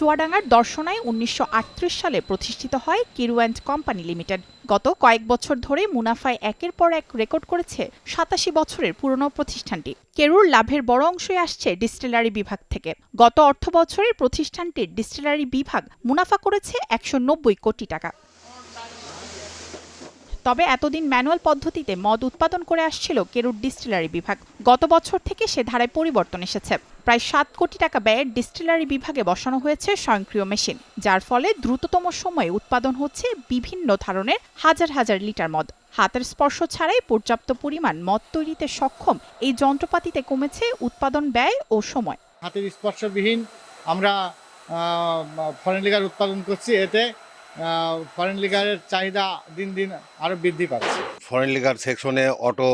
চুয়াডাঙ্গার দর্শনায় ১৯৩৮ সালে প্রতিষ্ঠিত হয় কেরু অ্যান্ড কোম্পানি লিমিটেড। গত কয়েক বছর ধরে মুনাফায় একের পর এক রেকর্ড করেছে ৮৭ বছরের পুরনো প্রতিষ্ঠানটি। কেরুর লাভের বড় অংশই আসছে ডিস্টিলারি বিভাগ থেকে। গত অর্থবছরের প্রতিষ্ঠানটির ডিস্টিলারি বিভাগ মুনাফা করেছে ১৯০ কোটি টাকা। তবে এতদিন ম্যানুয়াল পদ্ধতিতে মদ উৎপাদন করে আসছিল কেরুর ডিস্টিলারি বিভাগ। গত বছর থেকে সে ধারায় পরিবর্তন এসেছে। প্রায় ৭ কোটি টাকা ব্যয়ে ডিস্টিলারি বিভাগে বসানো হয়েছে স্বয়ংক্রিয় মেশিন, যার ফলে দ্রুততম সময়ে উৎপাদন হচ্ছে বিভিন্ন ধরনের হাজার হাজার লিটার মদ। হাতের স্পর্শ ছাড়াই পর্যাপ্ত পরিমাণ মদ তৈরিতে সক্ষম এই যন্ত্রপাতিতে কমেছে উৎপাদন ব্যয় ও সময়। হাতের স্পর্শবিহীন আমরা ফরেন লিকার উৎপাদন করছি, এতে ফরেন লিকারের চাহিদা দিন দিন আরো বৃদ্ধি পাচ্ছে। ফরেন লিকার সেকশনে অটো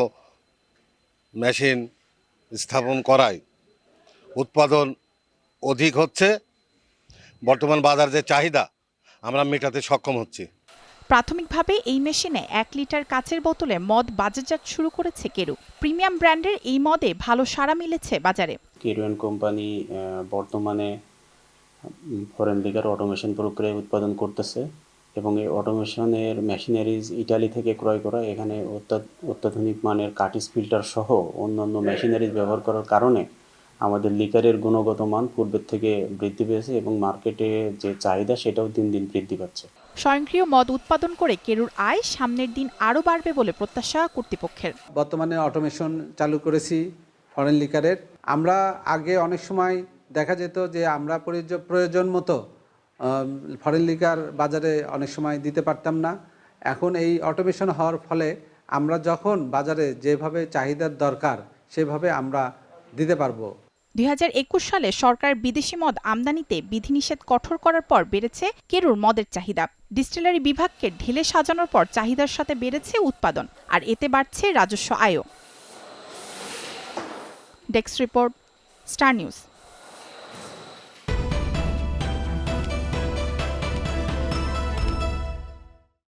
মেশিন স্থাপন করায় উৎপাদন অধিক হচ্ছে। বর্তমান বাজার যে চাহিদা আমরা মেটাতে সক্ষম হচ্ছি। প্রাথমিকভাবে এই মেশিনে ১ লিটার কাচের বোতলে মদ বাজারজাত শুরু করেছে কেরু। প্রিমিয়াম ব্র্যান্ডের এই মদে ভালো সাড়া মিলেছে বাজারে। কেরু অ্যান্ড কোম্পানি বর্তমানে ফরেন লিকার অটোমেশন প্রক্রিয়ায় উৎপাদন করতেছে এবং এই অটোমেশনের মেশিনারিজ ইটালি থেকে ক্রয় করা। এখানে অত্যাধুনিক মানের কাটিস ফিল্টার সহ অন্যান্য মেশিনারিজ ব্যবহার করার কারণে আমাদের লিকারের গুণগত মান পূর্বের থেকে বৃদ্ধি পেয়েছে এবং মার্কেটে যে চাহিদা সেটাও দিন দিন বৃদ্ধি পাচ্ছে। স্বয়ংক্রিয় মদ উৎপাদন করে কেরুর আয় সামনের দিন আরও বাড়বে বলে প্রত্যাশা কর্তৃপক্ষের। বর্তমানে অটোমেশন চালু করেছি ফরেন লিকারের। আমরা আগে অনেক সময় দেখা যেত যে আমরা প্রয়োজন মতো ফরেন লিকার বাজারে অনেক সময় দিতে পারতাম না। এখন এই অটোমেশন হওয়ার ফলে আমরা যখন বাজারে যেভাবে চাহিদার দরকার সেভাবে আমরা দিতে পারবো। ২০২১ সালে সরকার বিদেশি মদ আমদানিতে বিধিনিষেধ কঠোর করার পর বেড়েছে কেরুর মদের চাহিদা। ডিস্টিলারি বিভাগকে ঢেলে সাজানোর পর চাহিদার সাথে বেড়েছে উৎপাদন, আর এতে বাড়ছে রাজস্ব আয়ও। Desk report, star news.